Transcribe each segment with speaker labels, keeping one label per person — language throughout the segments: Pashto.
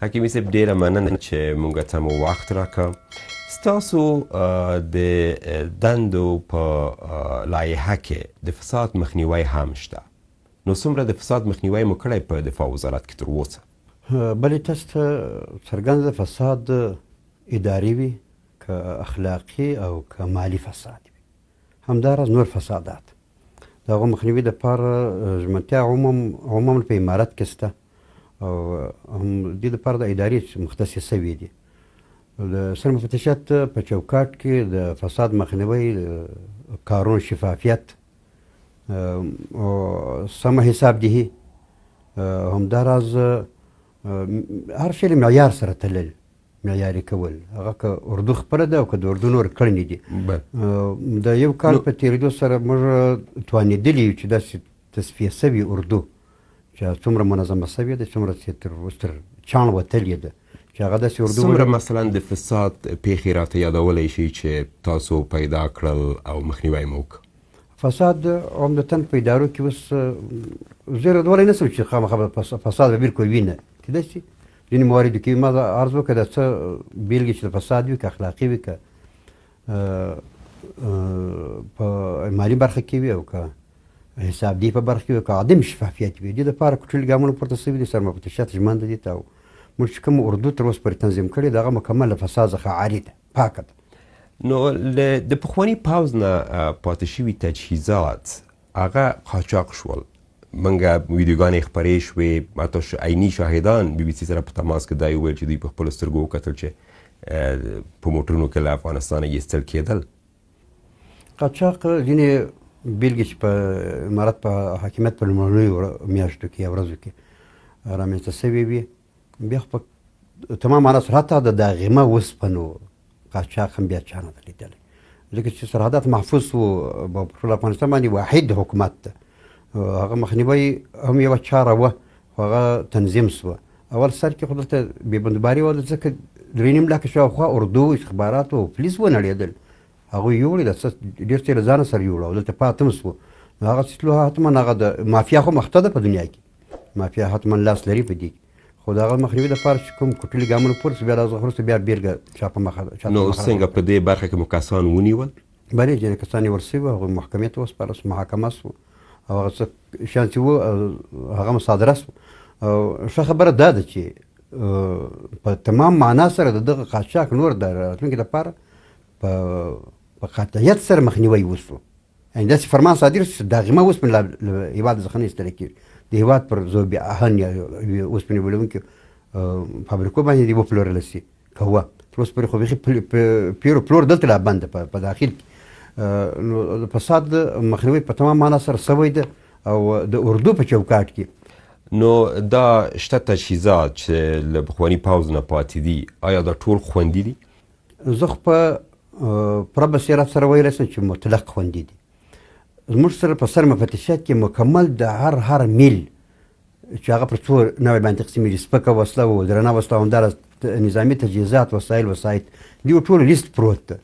Speaker 1: حکیمي صاحب ډېره مننه چې موږ ته مو وخت راکړ. ستاسو د دندو په لایحه کې د فساد مخنیوی هم شته. نو څومره د فساد مخنیوی مو کړی په دفاع وزارت کې تر اوسه؟
Speaker 2: بلې تاسو ته څرګنده فساد اداري وي که اخلاقي او که مالي فساد وي، همداراز نور فسادات د هغو مخنیوي دپاره ژمنتیا عموما په امارت کې شته او هم دې دپاره د ادارې مختصې سوي دي. د سر مفتشیت په چوکاټ کې د فساد مخنیوی، کارونو شفافیت او سمه حسابدهي، همداراز هر شی له معیار سره تلل، معیاري کول، هغه که اردو خپله ده او که د اردو نور کړنې دي. د یو کال په تېرېدو سره موږ توانېدلي یو چې داسې تصفیه سوي اردو چې څومره منظمه سوې ده، څومره چې تر چاڼ وتلې ده چې هغه داسې اردو
Speaker 1: څومره مثلا د فساد پیښې راته یادولی شي چې تاسو پیدا کړل او مخنیوی مو وکړ؟
Speaker 2: فساد عمدتاً په ادارو کې اوس زه ردولی نه شم چې خامخا فساد به بلکل وي، نه کیدای شي ځینې مواردو کې ما عرض وکړه دا څه بېلګې چې د فساد وي که اخلاقي وي که په مالي برخه کې وي او که حسابدهي په برخه کې وي که عدم شفافیت وي. دې دپاره کوچني ګامونه پورته شوي دي. سرمفتشیت ژمن ده دې ته او موږ چې کوم اردو تر اوسه پورې تنظیم کړې ده هغه مکمل له فساد څخه عاري ده، پاکه ده.
Speaker 1: نو د پخواني پوځ نه پاتې شوي تجهیزات هغه قاچاق شول. منګه ویډیوګانې خپرې شوې، حتی عیني شاهدان بي بي سي سره په تماس کې دا وویل چې دوی په خپلو سترګو وکتل چې په موټرونو کې له افغانستانه ایستل کېدل.
Speaker 2: قاچاق ځینې بېلګې چې په امارت په حاکمیت په لومړنیو میاشتو کې یا ورځو کې رامنځته سوې وي، بیا خو په تمام معنا سره حتی د داغمه اوسپنو قاچاق هم بیا چا نه ده لیدلی، ځکه چې سرحدات محفوظ وو په ټول افغانستان باندې واحد حکومت ده. هغه مخنیوی هم یوه چاره وه خو هغه تنظیم سوه. اول سر کې خو دلته بې بندباري وه ځکه درې نیم لکه شاوخوا اردو استخبارات او پولیس ونړېدل، هغوی یوړې ده څه ډېر څه یې له ځانه سره یوړه او دلته پاته هم سوه. نو هغه څه حتما هغه د مافیا خو مخته ده په دنیا کې، مافیا حتما لاس لري په دې کې، خو د هغه مخنیوي دپاره چې کوم کوټلي ګامونه پورته بیا راځه وروسته بیا بېلګه چا په مخه.
Speaker 1: نو څنګه په دې برخه کې مو کسان ونیول؟
Speaker 2: بلې ځینې کسان نیول سوي وو، هغوی محکمې ته وسپارل سو، محاکمه سو او هغه څه شیان چې وو هغه مصادره سو. او ښه خبره دا ده چې په تمام معنا سره د دغه قاچاق نور د راتلونکي دپاره په قاطعیت سره مخنیوی وسو. یعنې داسې فرمان صادر شو چې داغمه اوسپنې له هېواد څخه نه ایستلی کېږي. د هېواد پر ذوب اهن یا اوسپنې بلونکي فابریکو باندې دې وپلورله سي که وه تر اوسه پورې خو بیخي پیر و پلور دلته لا بند ده په داخل کې. نو د فساد مخنیوی په تمام معنا سره سوی ده او د اردو په چوکاټ کې.
Speaker 1: نو دا شته تجهیزات چې له پخواني پوځ نه پاتې دي، آیا دا ټول خوندي دي؟
Speaker 2: زه خو په پوره بصیرت سره ویلی شم چې مطلق خوندي دي. زموږ سره په سر مفتشیت کې مکمل د هر میل چې هغه پر څو نوع باندې تقسیمېږي، سپکه وسله و، درنه وسله، همداراز نظامي تجهیزات، وسایل، وسایط، دې ټول لیست پروت ده.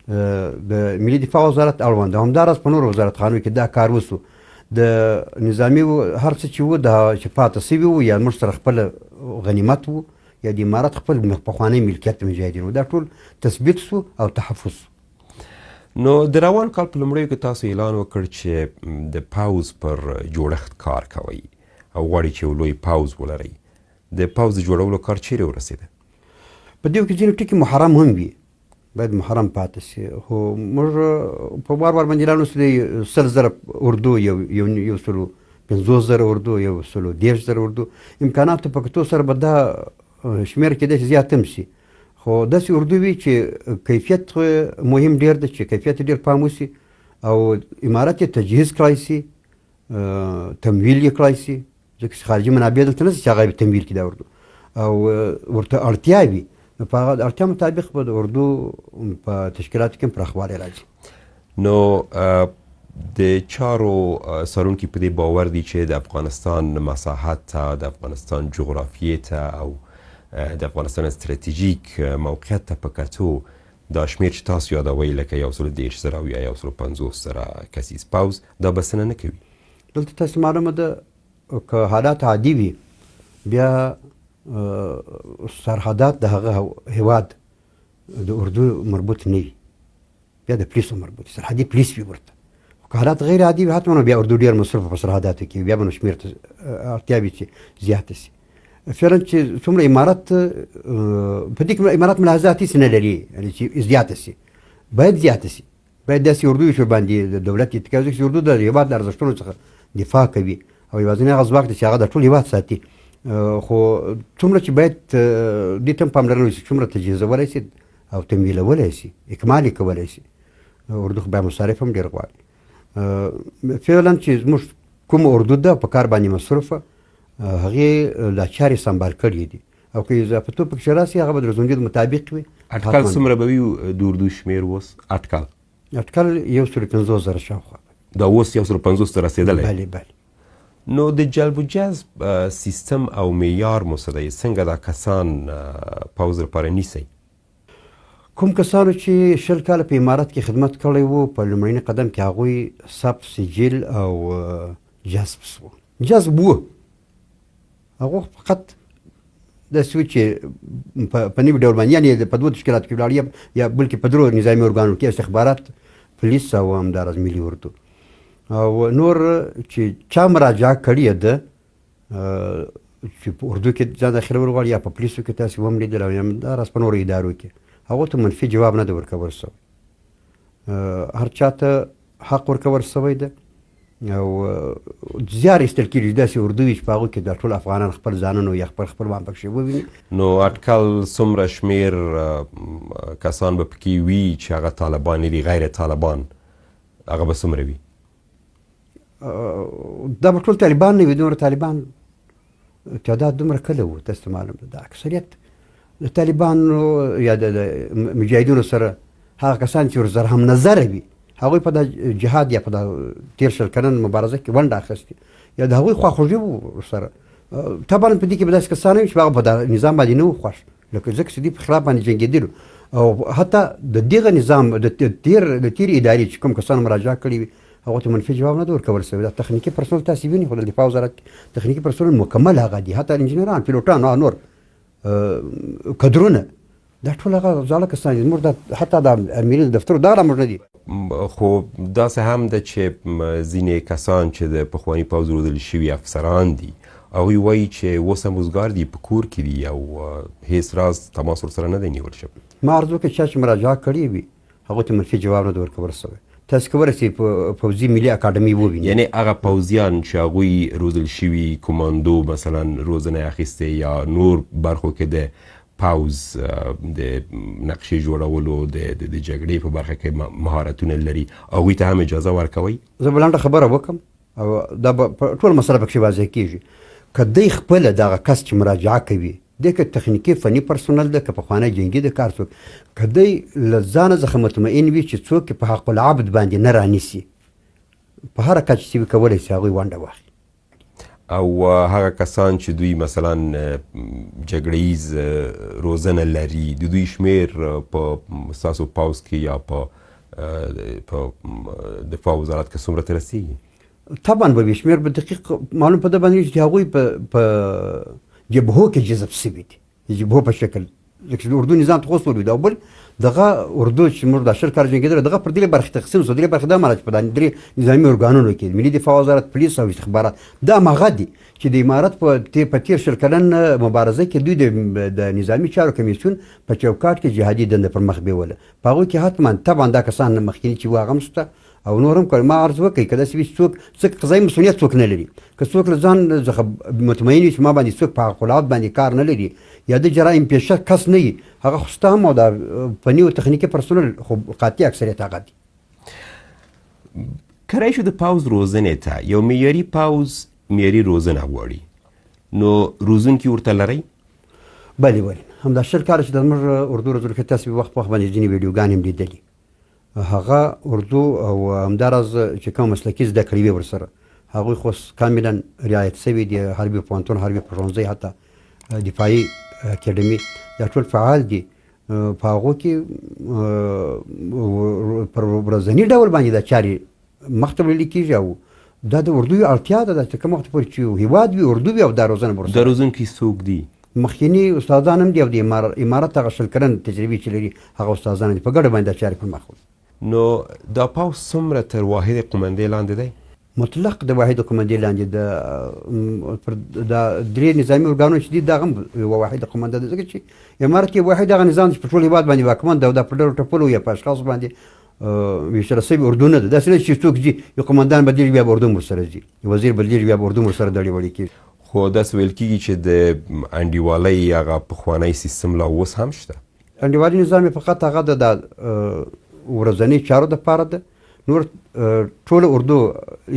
Speaker 2: د ملي دفاع وزارت اړوند ده، همداراز په نورو وزارتخانو کې دا کار وسو. د نظامي هر څه چې وو دا چې پاته سوي وو یا موږ سره خپله غنیمت وو یا د امارت خپل پخوانی ملکیت مجاهدین وو، دا ټول تثبیت سو او تحفظ سو.
Speaker 1: نو د روان کال په لومړیو کې تاسو اعلان وکړ چې د پوځ پر جوړښت کار کوئ او غواړئ چې یو لوی پوځ ولرئ. د پوځ د جوړولو کار چیرې ورسېده؟
Speaker 2: په دې کې ځینې ټکي محرم هم وي، باید محرم پاتې شي، خو موږ په وار باندې اعلان وشو د 100,000 اردو، یو سلو 50,000 اردو، 110,000 اردو. امکاناتو په کتو سره به دا شمېر کېدای شي زیات هم شي، خو داسې اردو وي چې کیفیت مهم ډېر ده، چې کیفیت ډېر پام وشي او امارت یې تجهیز کړای شي، تمویل یې کړای شي، ځکه چې خارجي منابع دلته نشته چې هغه تمویل کړي دا اردو او ورته اړتیا وي. نو په هغه اړتیا مطابق به د اردو په تشکیلاتو کې هم پراخوالی راځي.
Speaker 1: نو د چارو څارونکي په دې باور دي چې د افغانستان مساحت ته، د افغانستان جغرافیې ته او د افغانستان استراتیژیک موقعیت ته په کتو دا شمېر چې تاسو یادوئ لکه 110,000 او یا 150,000 کسیز پوځ دا بسنه نه کوي.
Speaker 2: دلته تاسو معلومه ده که حالات عادي وي بیا سرحدات د هغه هیواد د اردو مربوط نه وي، بیا د پولیسو مربوط سرحدي پولیس وي ورته. که حالات غیر عادي وي حتما بیا اردو ډېر مصرفه په سرحداتو کې، بیا به نو شمېر ته اړتیا وي چې زیاته سي. فعلا چې څومره امارات په دې کې امارات ملاحظات هېڅ نه لري، یعنې چې زیاته سي، باید زیاته سي، باید داسې اردو وي چې باندې د دولت اتکا چې اردو د هېواد د ارزښتونو څخه دفاع کوي او یوازینی هغه ځواک دی چې هغه د ټول هېواد ساتي. خو څومره چې باید دې ته هم پاملرنه وشي، څومره تجهیزولی سي او تمویلولی سي، اکمال یې کولی سي. اردو خو بیا مصارف هم ډېر غواړي. فعلا چې زموږ کوم اردو ده په کار باندې مصروفه، هغې دا چارې سمبال کړي دي او که اضافتوب پکښې راسي هغه به د روزمرې مطابق وي.
Speaker 1: اټکل څومره به وي د اردو شمېر اوس؟ اټکل
Speaker 2: 150,000 شاوخوا
Speaker 1: دا اوس 150 ته رسېدلی؟
Speaker 2: بلې بلې.
Speaker 1: نو د جلب و جذب سیستم او معیار مو څه دی؟ څنګه دا کسان پوځ لپاره نیسئ؟
Speaker 2: کوم کسانو چې 20 کاله په امارات کې خدمت کړی وو، په لومړني قدم کې هغوی ثبت، سجل او جذب سو. جذب وو هغه فقط داسې و چې په نوي ډول باندې، یعنې په دوو تشکیلاتو کې ولاړ یا بلکې په درو نظامي ارګانو کې استخبارات، پولیس او همداراز ملي اردو. او نور چې چا مراجعه کړې ده چې په اردو کې ځان داخله ورغواړي یا په پولیسو کې تاسې هم لیدل او همداراز په نورو ادارو کې، هغو ته منفي جواب نه ده ورکول سوی. هر چا ته حق ورکول سوی ده او زیار ایستل کېږي چې داسې اردو وي چې په هغو کې دا ټول افغانان خپل ځانونه یا خپل خپلوان پکښې وویني.
Speaker 1: نو اټکل څومره شمېر کسان به پکې وي چې هغه طالبان دي، غیر طالبان، هغه به څومره وي؟
Speaker 2: دا به ټول طالبان نه وي. دومره طالبان تعداد دومره کله و تاسو ته معلوم ده. دا اکثریت د طالبانو یا د مجاهدینو سره هغه کسان چې ورسره هم نظره وي، هغوی په دا جهاد یا په دا 13 کلن مبارزه کې ونډه اخیستې یا د هغوی خواخوږي وو ورسره. طبعا په دې کې به داسې کسان وي چې هغه په دا نظام باندې نه وو خوښ، لکه ځکه چې دوی په خلاف باندې جنګېدلو او حتی د دغه نظام د تېر ادارې چې کوم کسان مراجعه کړي وي هغو ته منفي جواب نه ده ورکول سوی. دا تخنیکي پرسنل تاسې وینئ، خو د دفاع وزارت تخنیکي پرسنل مکمل هغه دي، حتی انجینران، پیلوټان او نور کدرونه، دا ټول هغه زاړه کسان دي. زموږ حتی د امیر دفتر دا زموږ نه دي.
Speaker 1: خو داسې هم ده چې ځینې کسان چې د پخواني پوځ روزل شوي افسران دي، هغوی وایي چې اوس هم اوزګار دي، په کور کې دي او هېڅ راز تماس ورسره نه دی نیول شوی.
Speaker 2: ما عرض وکړه چا چې مراجعه کړې وي هغو ته منفي جواب نه ده ورکول سوی. تاسو کولی شئ په پوځي ملي اکاډمي ووینئ،
Speaker 1: یعنې هغه پوځیان چې هغوی روزل شوي، کماندو مثلا روزنه اخیستې یا نور برخو کې د پوځ د نقشې جوړولو د جګړې په برخه کې مهارتونه لري، هغوی ته هم اجازه ورکوئ؟
Speaker 2: زه به لنډه خبره وکړم او دا به ټول مسله پکښې واضح کېږي. که دی خپله دغه کس چې مراجعه کوي دی که تخنیکي فني پرسونل ده که پخوانی جنګي ده کار څوک، که دی له ځانه څخه مطمئن وي چې څوک په حق العبد باندې نه رانیسي، په هره کچه چې وي کولی شي هغوی ونډه واخلي.
Speaker 1: او هغه کسان چې دوی مثلا جګړیز روزنه لري، د دوی شمېر په ستاسو پوځ کې یا په دفاع وزارت کې څومره ته رسېږي؟
Speaker 2: طبعا به وي، شمېر به دقیق معلوم په ده باندې چې هغوی په جبهو کې جذب سوي دي، د جبهو په شکل، ځکه چې د اردو نظام ته اوس ولوي. او بل دغه اردو چې موږ دا 20 کاله جنګېدلی دغه پر درې برخې تقسیم شو. درې برخې دا معنی چې په درې نظامي ارګانونو کې ملي دفاع وزارت، پولیس او استخبارات، دا هغه دي چې د امارات په تېر 20 کلن مبارزه کې دوی د نظامي چارو کمیسیون په چوکاټ کې جهادي دنده پر مخ بیوله. په هغوی کې حتما طبعا دا کسان مخکیني چې وو هغه هم شته او نور هم کړي. ما عرض وکړئ که داسې وي چې څوک قضایي مسؤلیت څوک نه لري، که څوک له ځان څخه مطمئن وي چې ما باندې څوک په حق العبد باندې کار نه لري یا د جرایم پیشه کس نه وي، هغه خو سته هم او دا فني او تخنیکي پرسونل خو قاطع اکثریت هغه دي.
Speaker 1: کلی شو د پوځ روزنې ته یو معیاري پوځ معیاري روزنه غواړي، نو روزونکي ورته لرئ؟
Speaker 2: بلې ولې همدا 20 کاله چې د زموږ اردو روزلو کې تاسې وخت په وخت باندې ځینې ویډیوګانې هم لیدلي، هغه اردو او همداراز چې کوم مسلکي زده کړې وي ورسره هغوی خو کاملا رعایت شوي دي. حربي پوهنتون، حربي پلورنځی، حتی دفاعي اکاډمي دا ټول فعال دي. په هغو کې پر ورځني ډول باندې دا چارې مخته وړل کېږي او دا د اردو اړتیا ده چې کوم وخت پورې چې هېواد وي اردو وي او دا روزنه ورسره.
Speaker 1: دا روزونکي څوک دي؟
Speaker 2: مخکینی استادان هم دي او د امارت هغه 20 کلن تجربې چې لري هغه استادان دي په ګډه باندې دا چارې پر مخ وړي.
Speaker 1: نو دا پوځ څومره تر واحد قومندې لاندې دی؟
Speaker 2: مطلق د واحد قومندې لاندې د درې نظامي ارګانونه چې دي دا هم یوه واحده قومنده ده، ځکه چې امارت یو واحد هغه نظام چې په ټول هېواد باندې واکمن ده او دا په ډلو ټپلو یا په اشخاصو باندې ویشتله سوي اردو نه ده. داسې نه چې څوک ځي یو قومندان بدلېږي بیا به اردو هم ورسره ځي، یو وزیر بدلېږي بیا به اردو هم ورسره دړې وړې کېږي.
Speaker 1: خو داسې ویل کېږي چې د انډیوالۍ هغه پخوانی سیستم لا اوس هم شته.
Speaker 2: انډیوالي نظام یې فقط هغه د ورځنۍ چارو دپاره ده، نور ټول اردو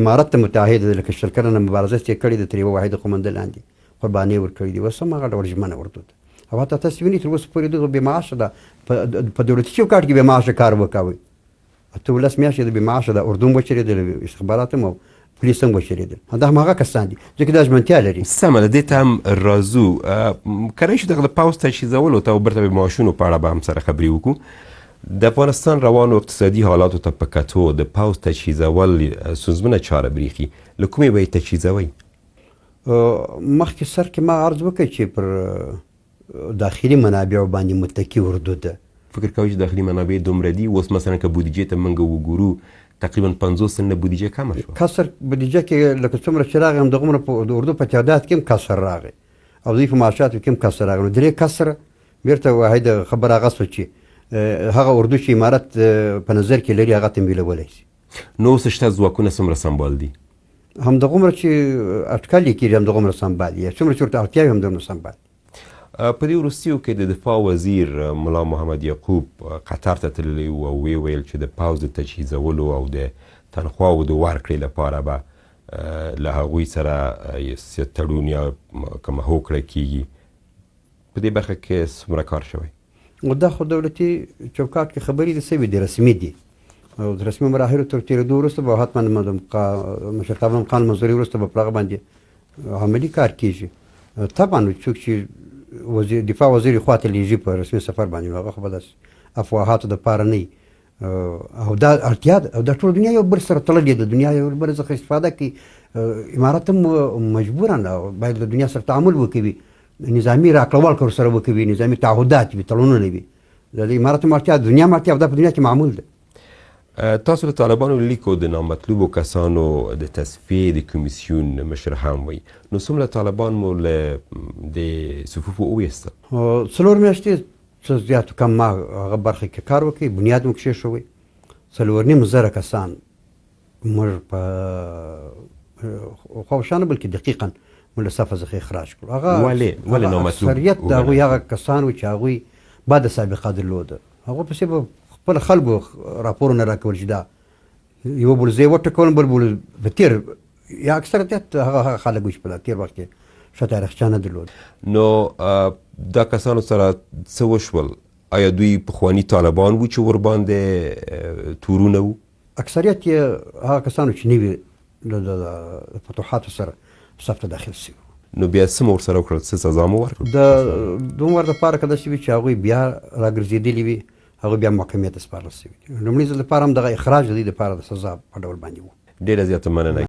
Speaker 2: امارت ته متحد ده، لکه 20 کلنه مبارزه چې کړې ده تر یوه واحده قومنده لاندې قربانۍ ورکړي دي، اوس هم هغه ډول ژمنه اردو ده. او حتی تاسو وینئ تر اوسه پورې دغه بېمعاشه ده، په دولتي چوکاټ کې بېمعاشه کار وکوئ. 18 میاشتې د بېمعاشه ده، اردو هم وچرېدل، استخبارات هم او پولیس هم وچرېدل. دا هماغه کسان دي ځکه دا ژمنتیا لري.
Speaker 1: سمه ده، دې ته هم راځو. کلی شو دغه د پوځ تجهیزولو ته او بیرته د معاشونو په اړه به هم سره خبرې وکړو. د افغانستان روانو اقتصادي حالاتو ته په کتو د پوځ تجهیزول ستونزمنه چاره بریښي، له کومې به یې تجهیزوئ؟
Speaker 2: مخکې سر کې ما عرض وکړ چې پر داخلي منابعو باندې متکي اردو ده.
Speaker 1: فکر کوئ چې داخلي منابع دومره دي؟ اوس مثلا که بودیجې ته موږ وګورو تقریبا 50 سلنه بودیجه کمه شوه.
Speaker 2: کسر بودیجه کې لکه څومره چې راغی همدغومره د اردو په تعداد کې هم کسر راغی او دوی په معاشاتو کې هم کسر راغی. نو 3 کسره بیرته واحده خبره هغه شوه چې هغه اردو چې امارت په نظر کې لري هغه تمویلولی شي.
Speaker 1: نو اوس شته ځواکونه څومره سمبال دي؟
Speaker 2: همدغومره چې اټکل یې کېږي همدغومره سمبال دي، څومره چې ورته اړتیا وي همدغومره سمبال دي.
Speaker 1: په دې وروستیو کې د دفاع وزیر ملا محمد یعقوب قطر ته تللی و او ویې ویل چې د پوځ د تجهیزولو او د تنخواو د ورکړې لپاره به له هغوی سره تړون یا کومه هوکړه کېږي. په دې برخه کې څومره کار شوی؟
Speaker 2: دا خو دولتي چوکاټ کې خبرې دي سوي دي، رسمي دي او د رسمي مراحلو تر تېرېدو وروسته به حتما د مشرتابه مقام منظوري وروسته به پر هغه باندې عملي کار کېږي. طبعا څوک چې دفاع وزیر خواته لیږي په رسمي سفر باندې نو هغه خو به داسې افواهاتو دپاره نه وي او دا اړتیا ده او دا ټول دنیا یو بل سره تړلې ده، دنیا یو بل څخه استفاده کوي. امارت هم مجبورا باید له دنیا سره تعامل وکوي، نظامي راکړه ورکړه ورسره وکوي، نظامي تعهدات وي، تړونونه وي. د امارت هم اړتیا ده، دنیا هم اړتیا ده، په دنیا کې معمول ده.
Speaker 1: تاسو د طالبانو لیکو د نامطلوبو کسانو د تصفیې د کمیسیون مشر هم وي، نو څومره طالبان مو له د صفوفو وویستل؟
Speaker 2: 4 میاشتې څه زیات کم ما هغه برخه کې کار وکړي، بنیاد مو کېښوی. 4.5 کسان موږ په خواوشا نه بلکې دقیقا موږ له صفه څخه اخراج کړو. هغه
Speaker 1: ولې نامطلوب؟
Speaker 2: اکثریت د هغوی هغه کسان وو چې هغوی بعد سابقه درلوده، هغوی پسې به خپل خلکو راپورونه راکول چې دا یو بل ځای وټکول بل بل په تېر یا اکثریت هغه خلک وو چې په تېر وخت کې ښه تاریخچه نه درلوده.
Speaker 1: نو دا کسانو سره څه وشول؟ آیا دوی پخواني طالبان وو چې ورباندې تورونه وو؟
Speaker 2: اکثریت یې هغه کسانو چې نوي د فتوحاتو سره صف ته داخل شوي.
Speaker 1: نو بیا څه مو ورسره وکړل؟ څه سزا مو ورکړه؟
Speaker 2: د دومره دپاره که داسې وي چې هغوی بیا راګرځېدلي وي، هغوی بیا محکمې ته سپارل شوي دي. لومړي ځل لپاره هم دغه اخراج د دوی دپاره د سزا په ډول باندې و.
Speaker 1: ډېره زیاته مننه.